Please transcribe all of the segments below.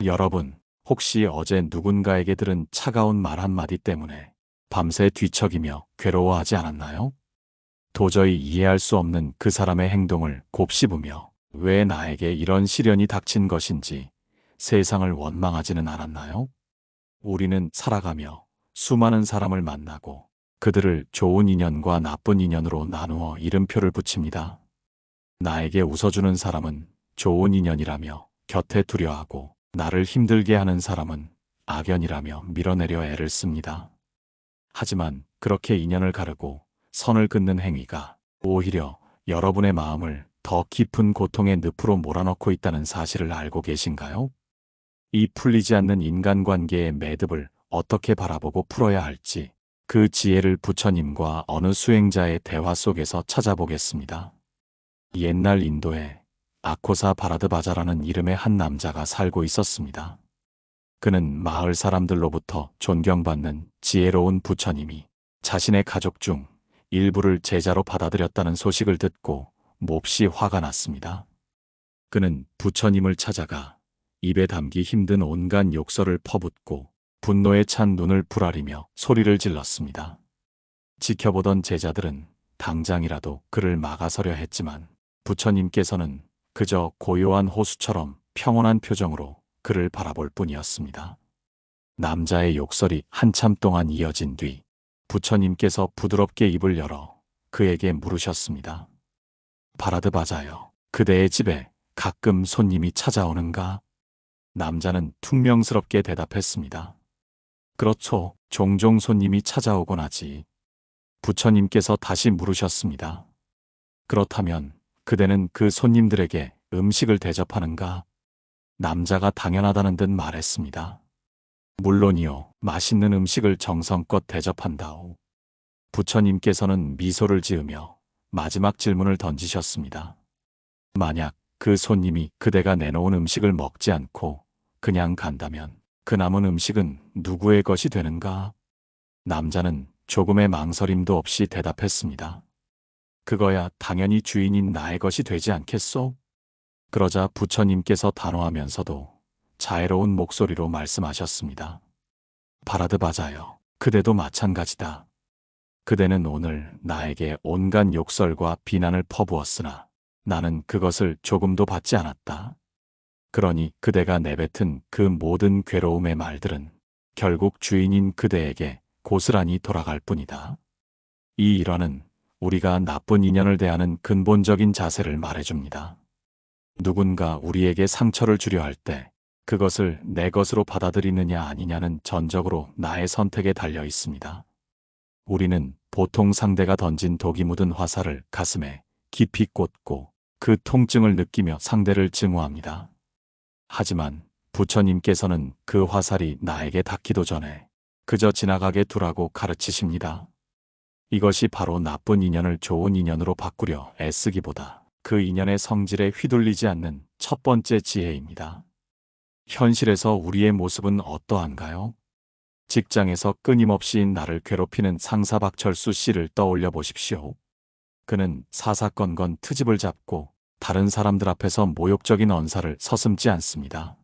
여러분, 혹시 어제 누군가에게 들은 차가운 말 한마디 때문에 밤새 뒤척이며 괴로워하지 않았나요? 도저히 이해할 수 없는 그 사람의 행동을 곱씹으며 왜 나에게 이런 시련이 닥친 것인지 세상을 원망하지는 않았나요? 우리는 살아가며 수많은 사람을 만나고 그들을 좋은 인연과 나쁜 인연으로 나누어 이름표를 붙입니다. 나에게 웃어주는 사람은 좋은 인연이라며 곁에 두려 하고 나를 힘들게 하는 사람은 악연이라며 밀어내려 애를 씁니다. 하지만 그렇게 인연을 가르고 선을 긋는 행위가 오히려 여러분의 마음을 더 깊은 고통의 늪으로 몰아넣고 있다는 사실을 알고 계신가요? 이 풀리지 않는 인간관계의 매듭을 어떻게 바라보고 풀어야 할지 그 지혜를 부처님과 어느 수행자의 대화 속에서 찾아보겠습니다. 옛날 인도에 아코사 바라드바자라는 이름의 한 남자가 살고 있었습니다. 그는 마을 사람들로부터 존경받는 지혜로운 부처님이 자신의 가족 중 일부를 제자로 받아들였다는 소식을 듣고 몹시 화가 났습니다. 그는 부처님을 찾아가 입에 담기 힘든 온갖 욕설을 퍼붓고 분노에 찬 눈을 부라리며 소리를 질렀습니다. 지켜보던 제자들은 당장이라도 그를 막아서려 했지만 부처님께서는 그저 고요한 호수처럼 평온한 표정으로 그를 바라볼 뿐이었습니다. 남자의 욕설이 한참 동안 이어진 뒤 부처님께서 부드럽게 입을 열어 그에게 물으셨습니다. 바라드바자여, 그대의 집에 가끔 손님이 찾아오는가? 남자는 퉁명스럽게 대답했습니다. 그렇죠. 종종 손님이 찾아오곤 하지. 부처님께서 다시 물으셨습니다. 그렇다면 그대는 그 손님들에게 음식을 대접하는가? 남자가 당연하다는 듯 말했습니다. 물론이요. 맛있는 음식을 정성껏 대접한다오. 부처님께서는 미소를 지으며 마지막 질문을 던지셨습니다. 만약 그 손님이 그대가 내놓은 음식을 먹지 않고 그냥 간다면 그 남은 음식은 누구의 것이 되는가? 남자는 조금의 망설임도 없이 대답했습니다. 그거야 당연히 주인인 나의 것이 되지 않겠소? 그러자 부처님께서 단호하면서도 자애로운 목소리로 말씀하셨습니다. 바라드바자여, 그대도 마찬가지다. 그대는 오늘 나에게 온갖 욕설과 비난을 퍼부었으나 나는 그것을 조금도 받지 않았다. 그러니 그대가 내뱉은 그 모든 괴로움의 말들은 결국 주인인 그대에게 고스란히 돌아갈 뿐이다. 이 일화는 우리가 나쁜 인연을 대하는 근본적인 자세를 말해줍니다. 누군가 우리에게 상처를 주려 할 때 그것을 내 것으로 받아들이느냐 아니냐는 전적으로 나의 선택에 달려 있습니다. 우리는 보통 상대가 던진 독이 묻은 화살을 가슴에 깊이 꽂고 그 통증을 느끼며 상대를 증오합니다. 하지만 부처님께서는 그 화살이 나에게 닿기도 전에 그저 지나가게 두라고 가르치십니다. 이것이 바로 나쁜 인연을 좋은 인연으로 바꾸려 애쓰기보다 그 인연의 성질에 휘둘리지 않는 첫 번째 지혜입니다. 현실에서 우리의 모습은 어떠한가요? 직장에서 끊임없이 나를 괴롭히는 상사 박철수 씨를 떠올려 보십시오. 그는 사사건건 트집을 잡고 다른 사람들 앞에서 모욕적인 언사를 서슴지 않습니다.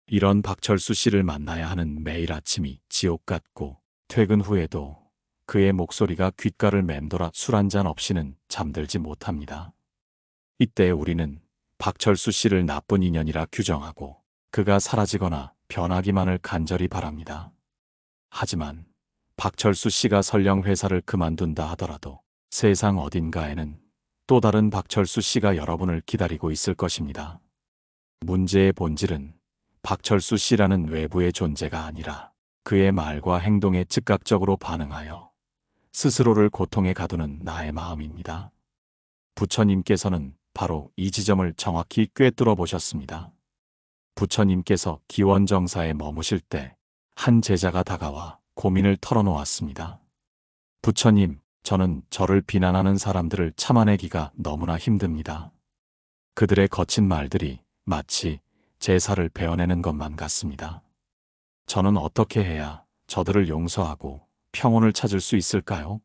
이런 박철수 씨를 만나야 하는 매일 아침이 지옥 같고 퇴근 후에도 그의 목소리가 귓가를 맴돌아 술 한 잔 없이는 잠들지 못합니다. 이때 우리는 박철수 씨를 나쁜 인연이라 규정하고 그가 사라지거나 변하기만을 간절히 바랍니다. 하지만 박철수 씨가 설령 회사를 그만둔다 하더라도 세상 어딘가에는 또 다른 박철수 씨가 여러분을 기다리고 있을 것입니다. 문제의 본질은 박철수 씨라는 외부의 존재가 아니라 그의 말과 행동에 즉각적으로 반응하여 스스로를 고통에 가두는 나의 마음입니다. 부처님께서는 바로 이 지점을 정확히 꿰뚫어 보셨습니다. 부처님께서 기원정사에 머무실 때 한 제자가 다가와 고민을 털어놓았습니다. 부처님, 저는 저를 비난하는 사람들을 참아내기가 너무나 힘듭니다. 그들의 거친 말들이 마치 제 살을 베어내는 것만 같습니다. 저는 어떻게 해야 저들을 용서하고 평온을 찾을 수 있을까요?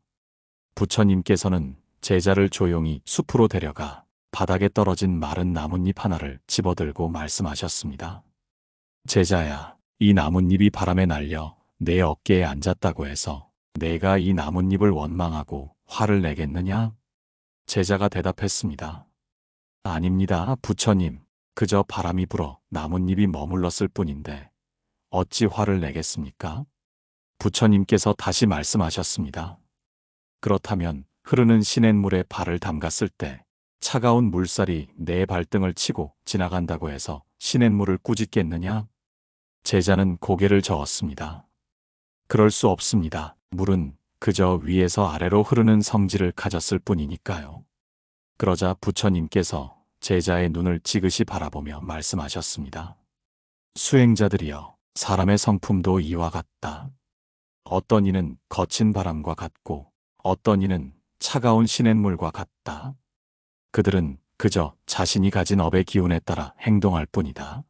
부처님께서는 제자를 조용히 숲으로 데려가 바닥에 떨어진 마른 나뭇잎 하나를 집어들고 말씀하셨습니다. 제자야, 이 나뭇잎이 바람에 날려 내 어깨에 앉았다고 해서 내가 이 나뭇잎을 원망하고 화를 내겠느냐? 제자가 대답했습니다. 아닙니다, 부처님. 그저 바람이 불어 나뭇잎이 머물렀을 뿐인데 어찌 화를 내겠습니까? 부처님께서 다시 말씀하셨습니다. 그렇다면 흐르는 시냇물에 발을 담갔을 때 차가운 물살이 내 발등을 치고 지나간다고 해서 시냇물을 꾸짖겠느냐? 제자는 고개를 저었습니다. 그럴 수 없습니다. 물은 그저 위에서 아래로 흐르는 성질을 가졌을 뿐이니까요. 그러자 부처님께서 제자의 눈을 지그시 바라보며 말씀하셨습니다. 수행자들이여, 사람의 성품도 이와 같다. 어떤 이는 거친 바람과 같고 어떤 이는 차가운 시냇물과 같다. 그들은 그저 자신이 가진 업의 기운에 따라 행동할 뿐이다.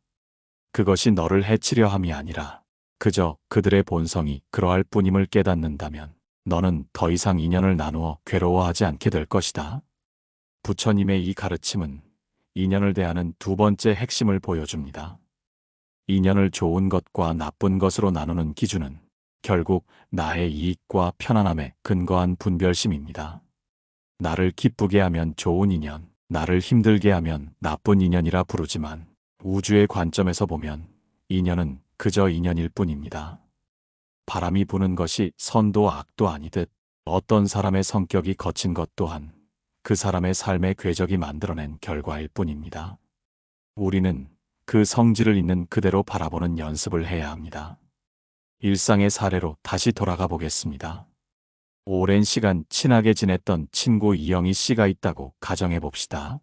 그것이 너를 해치려 함이 아니라 그저 그들의 본성이 그러할 뿐임을 깨닫는다면 너는 더 이상 인연을 나누어 괴로워하지 않게 될 것이다. 부처님의 이 가르침은 인연을 대하는 두 번째 핵심을 보여줍니다. 인연을 좋은 것과 나쁜 것으로 나누는 기준은 결국 나의 이익과 편안함에 근거한 분별심입니다. 나를 기쁘게 하면 좋은 인연, 나를 힘들게 하면 나쁜 인연이라 부르지만 우주의 관점에서 보면 인연은 그저 인연일 뿐입니다. 바람이 부는 것이 선도 악도 아니듯 어떤 사람의 성격이 거친 것 또한 그 사람의 삶의 궤적이 만들어낸 결과일 뿐입니다. 우리는 그 성질을 있는 그대로 바라보는 연습을 해야 합니다. 일상의 사례로 다시 돌아가 보겠습니다. 오랜 시간 친하게 지냈던 친구 이영희 씨가 있다고 가정해 봅시다.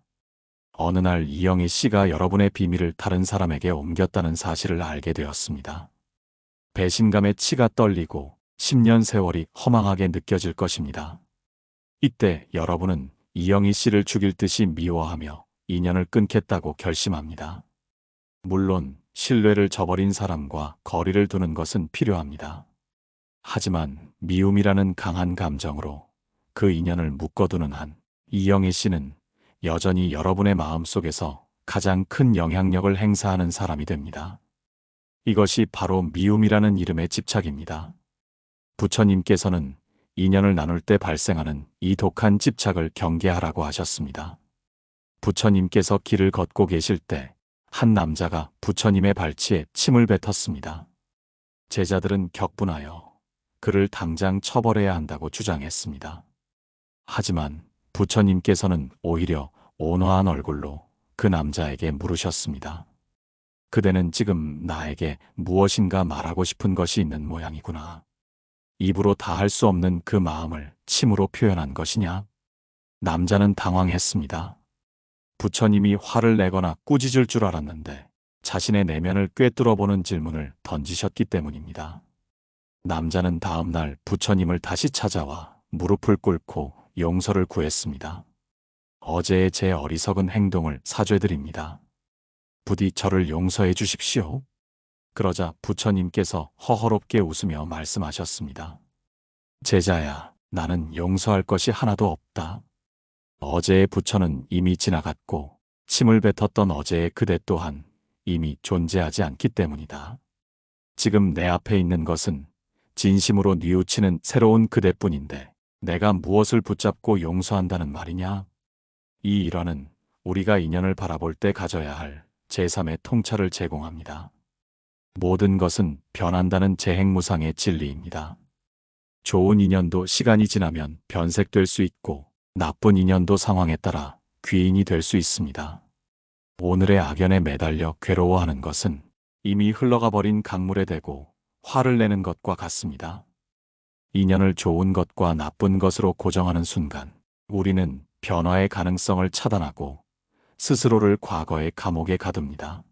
어느 날 이영희 씨가 여러분의 비밀을 다른 사람에게 옮겼다는 사실을 알게 되었습니다. 배신감에 치가 떨리고 10년 세월이 허망하게 느껴질 것입니다. 이때 여러분은 이영희 씨를 죽일 듯이 미워하며 인연을 끊겠다고 결심합니다. 물론 신뢰를 저버린 사람과 거리를 두는 것은 필요합니다. 하지만 미움이라는 강한 감정으로 그 인연을 묶어두는 한 이영희 씨는 여전히 여러분의 마음속에서 가장 큰 영향력을 행사하는 사람이 됩니다. 이것이 바로 미움이라는 이름의 집착입니다. 부처님께서는 인연을 나눌 때 발생하는 이 독한 집착을 경계하라고 하셨습니다. 부처님께서 길을 걷고 계실 때 한 남자가 부처님의 발치에 침을 뱉었습니다. 제자들은 격분하여 그를 당장 처벌해야 한다고 주장했습니다. 하지만 부처님께서는 오히려 온화한 얼굴로 그 남자에게 물으셨습니다. 그대는 지금 나에게 무엇인가 말하고 싶은 것이 있는 모양이구나. 입으로 다 할 수 없는 그 마음을 침으로 표현한 것이냐? 남자는 당황했습니다. 부처님이 화를 내거나 꾸짖을 줄 알았는데 자신의 내면을 꿰뚫어보는 질문을 던지셨기 때문입니다. 남자는 다음 날 부처님을 다시 찾아와 무릎을 꿇고 용서를 구했습니다. 어제의 제 어리석은 행동을 사죄드립니다. 부디 저를 용서해 주십시오. 그러자 부처님께서 허허롭게 웃으며 말씀하셨습니다. 제자야, 나는 용서할 것이 하나도 없다. 어제의 부처는 이미 지나갔고 침을 뱉었던 어제의 그대 또한 이미 존재하지 않기 때문이다. 지금 내 앞에 있는 것은 진심으로 뉘우치는 새로운 그대뿐인데 내가 무엇을 붙잡고 용서한다는 말이냐? 이 일화는 우리가 인연을 바라볼 때 가져야 할 제3의 통찰을 제공합니다. 모든 것은 변한다는 재행무상의 진리입니다. 좋은 인연도 시간이 지나면 변색될 수 있고 나쁜 인연도 상황에 따라 귀인이 될 수 있습니다. 오늘의 악연에 매달려 괴로워하는 것은 이미 흘러가 버린 강물에 대고 화를 내는 것과 같습니다. 인연을 좋은 것과 나쁜 것으로 고정하는 순간 우리는 변화의 가능성을 차단하고 스스로를 과거의 감옥에 가둡니다.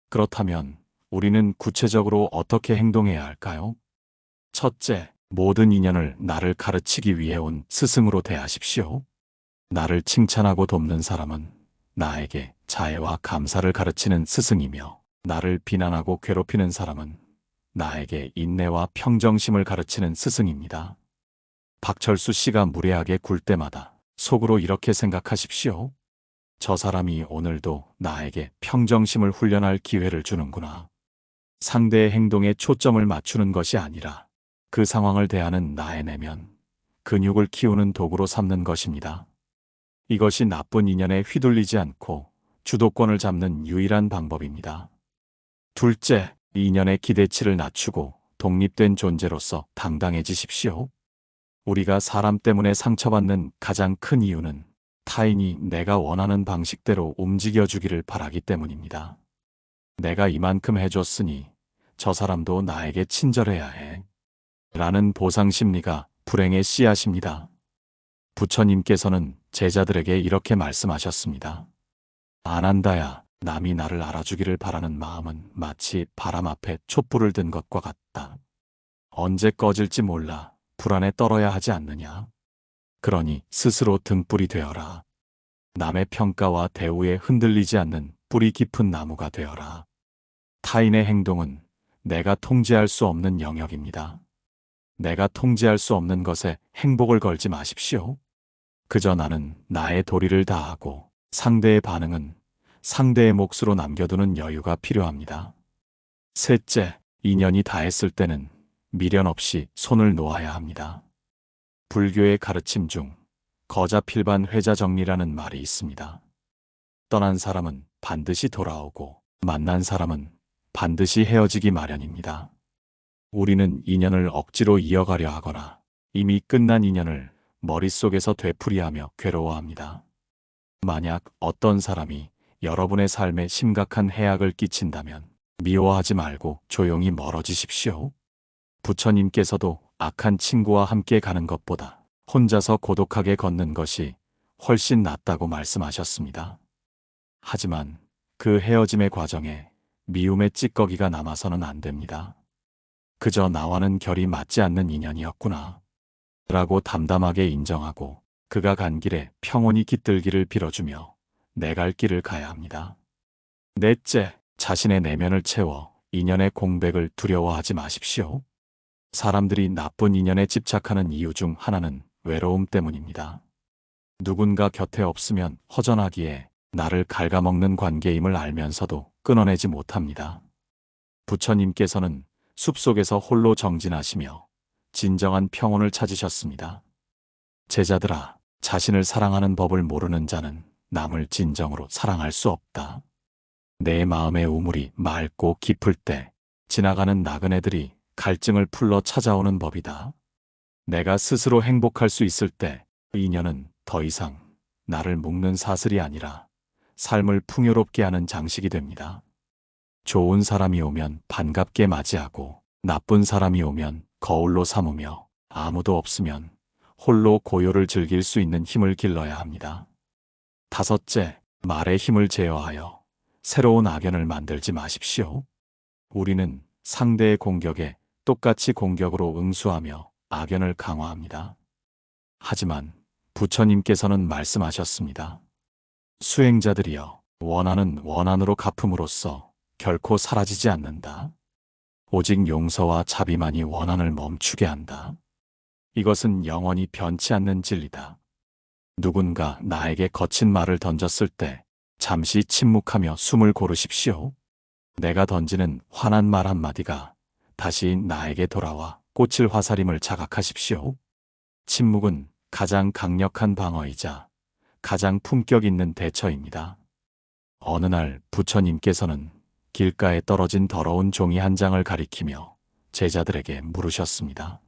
그렇다면 우리는 구체적으로 어떻게 행동해야 할까요? 첫째, 모든 인연을 나를 가르치기 위해 온 스승으로 대하십시오. 나를 칭찬하고 돕는 사람은 나에게 자애와 감사를 가르치는 스승이며 나를 비난하고 괴롭히는 사람은 나에게 인내와 평정심을 가르치는 스승입니다. 박철수 씨가 무례하게 굴 때마다 속으로 이렇게 생각하십시오. 저 사람이 오늘도 나에게 평정심을 훈련할 기회를 주는구나. 상대의 행동에 초점을 맞추는 것이 아니라 그 상황을 대하는 나의 내면, 근육을 키우는 도구로 삼는 것입니다. 이것이 나쁜 인연에 휘둘리지 않고 주도권을 잡는 유일한 방법입니다. 둘째, 인연의 기대치를 낮추고 독립된 존재로서 당당해지십시오. 우리가 사람 때문에 상처받는 가장 큰 이유는 타인이 내가 원하는 방식대로 움직여주기를 바라기 때문입니다. 내가 이만큼 해줬으니 저 사람도 나에게 친절해야 해. 라는 보상심리가 불행의 씨앗입니다. 부처님께서는 제자들에게 이렇게 말씀하셨습니다. 안 한다야, 남이 나를 알아주기를 바라는 마음은 마치 바람 앞에 촛불을 든 것과 같다. 언제 꺼질지 몰라 불안에 떨어야 하지 않느냐. 그러니 스스로 등불이 되어라. 남의 평가와 대우에 흔들리지 않는 뿌리 깊은 나무가 되어라. 타인의 행동은 내가 통제할 수 없는 영역입니다. 내가 통제할 수 없는 것에 행복을 걸지 마십시오. 그저 나는 나의 도리를 다하고 상대의 반응은 상대의 몫으로 남겨두는 여유가 필요합니다. 셋째, 인연이 다했을 때는 미련 없이 손을 놓아야 합니다. 불교의 가르침 중 거자필반 회자정리라는 말이 있습니다. 떠난 사람은 반드시 돌아오고 만난 사람은 반드시 헤어지기 마련입니다. 우리는 인연을 억지로 이어가려 하거나 이미 끝난 인연을 머릿속에서 되풀이하며 괴로워합니다. 만약 어떤 사람이 여러분의 삶에 심각한 해악을 끼친다면 미워하지 말고 조용히 멀어지십시오. 부처님께서도 악한 친구와 함께 가는 것보다 혼자서 고독하게 걷는 것이 훨씬 낫다고 말씀하셨습니다. 하지만 그 헤어짐의 과정에 미움의 찌꺼기가 남아서는 안 됩니다. 그저 나와는 결이 맞지 않는 인연이었구나 라고 담담하게 인정하고 그가 간 길에 평온히 깃들기를 빌어주며 내 갈 길을 가야 합니다. 넷째, 자신의 내면을 채워 인연의 공백을 두려워하지 마십시오. 사람들이 나쁜 인연에 집착하는 이유 중 하나는 외로움 때문입니다. 누군가 곁에 없으면 허전하기에 나를 갉아먹는 관계임을 알면서도 끊어내지 못합니다. 부처님께서는 숲속에서 홀로 정진하시며 진정한 평온을 찾으셨습니다. 제자들아, 자신을 사랑하는 법을 모르는 자는 남을 진정으로 사랑할 수 없다. 내 마음의 우물이 맑고 깊을 때 지나가는 나그네들이 갈증을 풀러 찾아오는 법이다. 내가 스스로 행복할 수 있을 때 인연은 더 이상 나를 묶는 사슬이 아니라 삶을 풍요롭게 하는 장식이 됩니다. 좋은 사람이 오면 반갑게 맞이하고 나쁜 사람이 오면 거울로 삼으며 아무도 없으면 홀로 고요를 즐길 수 있는 힘을 길러야 합니다. 다섯째, 말의 힘을 제어하여 새로운 악연을 만들지 마십시오. 우리는 상대의 공격에 똑같이 공격으로 응수하며 악연을 강화합니다. 하지만 부처님께서는 말씀하셨습니다. 수행자들이여, 원한은 원한으로 갚음으로써 결코 사라지지 않는다. 오직 용서와 자비만이 원한을 멈추게 한다. 이것은 영원히 변치 않는 진리다. 누군가 나에게 거친 말을 던졌을 때 잠시 침묵하며 숨을 고르십시오. 내가 던지는 화난 말 한마디가 다시 나에게 돌아와 꽂힐 화살임을 자각하십시오. 침묵은 가장 강력한 방어이자 가장 품격 있는 대처입니다. 어느 날 부처님께서는 길가에 떨어진 더러운 종이 한 장을 가리키며 제자들에게 물으셨습니다.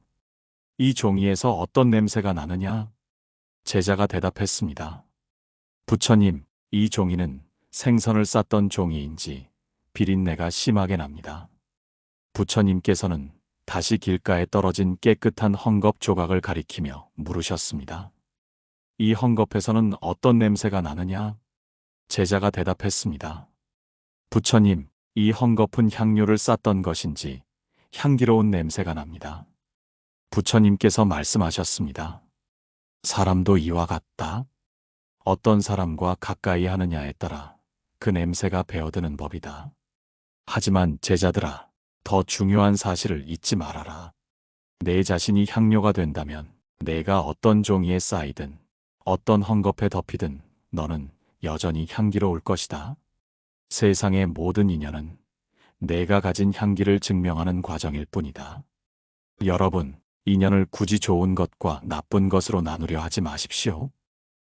이 종이에서 어떤 냄새가 나느냐? 제자가 대답했습니다. 부처님, 이 종이는 생선을 쌌던 종이인지 비린내가 심하게 납니다. 부처님께서는 다시 길가에 떨어진 깨끗한 헝겊 조각을 가리키며 물으셨습니다. 이 헝겊에서는 어떤 냄새가 나느냐? 제자가 대답했습니다. 부처님, 이 헝겊은 향료를 쌌던 것인지 향기로운 냄새가 납니다. 부처님께서 말씀하셨습니다. 사람도 이와 같다. 어떤 사람과 가까이 하느냐에 따라 그 냄새가 배어드는 법이다. 하지만 제자들아, 더 중요한 사실을 잊지 말아라. 내 자신이 향료가 된다면 내가 어떤 종이에 쌓이든 어떤 헝겊에 덮이든 너는 여전히 향기로울 것이다. 세상의 모든 인연은 내가 가진 향기를 증명하는 과정일 뿐이다. 여러분, 인연을 굳이 좋은 것과 나쁜 것으로 나누려 하지 마십시오.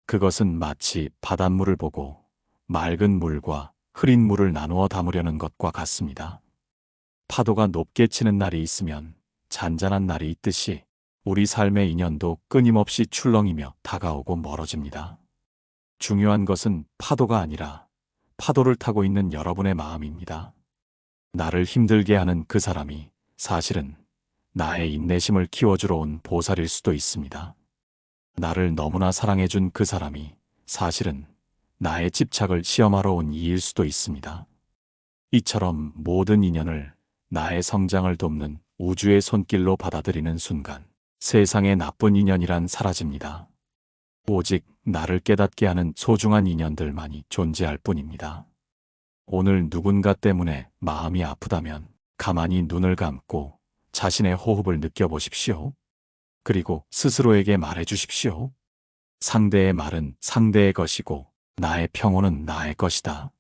그것은 마치 바닷물을 보고 맑은 물과 흐린 물을 나누어 담으려는 것과 같습니다. 파도가 높게 치는 날이 있으면 잔잔한 날이 있듯이 우리 삶의 인연도 끊임없이 출렁이며 다가오고 멀어집니다. 중요한 것은 파도가 아니라 파도를 타고 있는 여러분의 마음입니다. 나를 힘들게 하는 그 사람이 사실은 나의 인내심을 키워주러 온 보살일 수도 있습니다. 나를 너무나 사랑해준 그 사람이 사실은 나의 집착을 시험하러 온 이일 수도 있습니다. 이처럼 모든 인연을 나의 성장을 돕는 우주의 손길로 받아들이는 순간 세상의 나쁜 인연이란 사라집니다. 오직 나를 깨닫게 하는 소중한 인연들만이 존재할 뿐입니다. 오늘 누군가 때문에 마음이 아프다면 가만히 눈을 감고 자신의 호흡을 느껴보십시오. 그리고 스스로에게 말해 주십시오. 상대의 말은 상대의 것이고 나의 평온은 나의 것이다.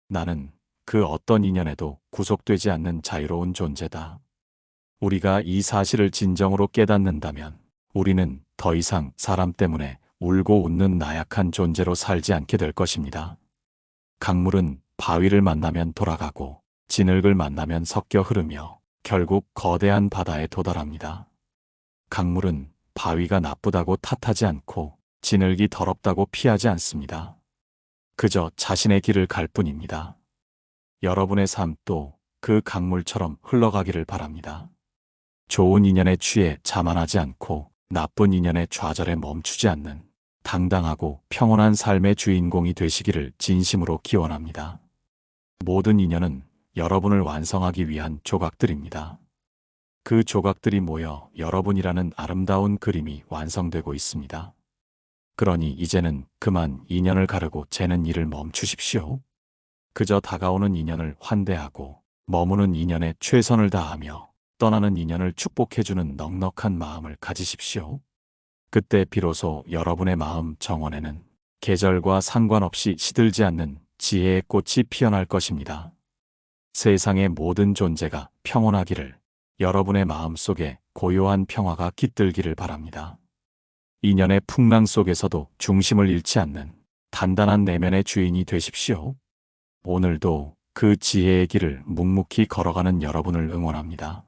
나는 그 어떤 인연에도 구속되지 않는 자유로운 존재다. 우리가 이 사실을 진정으로 깨닫는다면 우리는 더 이상 사람 때문에 울고 웃는 나약한 존재로 살지 않게 될 것입니다. 강물은 바위를 만나면 돌아가고 진흙을 만나면 섞여 흐르며 결국 거대한 바다에 도달합니다. 강물은 바위가 나쁘다고 탓하지 않고 진흙이 더럽다고 피하지 않습니다. 그저 자신의 길을 갈 뿐입니다. 여러분의 삶도 그 강물처럼 흘러가기를 바랍니다. 좋은 인연에 취해 자만하지 않고 나쁜 인연의 좌절에 멈추지 않는 당당하고 평온한 삶의 주인공이 되시기를 진심으로 기원합니다. 모든 인연은 여러분을 완성하기 위한 조각들입니다. 그 조각들이 모여 여러분이라는 아름다운 그림이 완성되고 있습니다. 그러니 이제는 그만 인연을 가르고 재는 일을 멈추십시오. 그저 다가오는 인연을 환대하고 머무는 인연에 최선을 다하며 떠나는 인연을 축복해주는 넉넉한 마음을 가지십시오. 그때 비로소 여러분의 마음 정원에는 계절과 상관없이 시들지 않는 지혜의 꽃이 피어날 것입니다. 세상의 모든 존재가 평온하기를, 여러분의 마음 속에 고요한 평화가 깃들기를 바랍니다. 인연의 풍랑 속에서도 중심을 잃지 않는 단단한 내면의 주인이 되십시오. 오늘도 그 지혜의 길을 묵묵히 걸어가는 여러분을 응원합니다.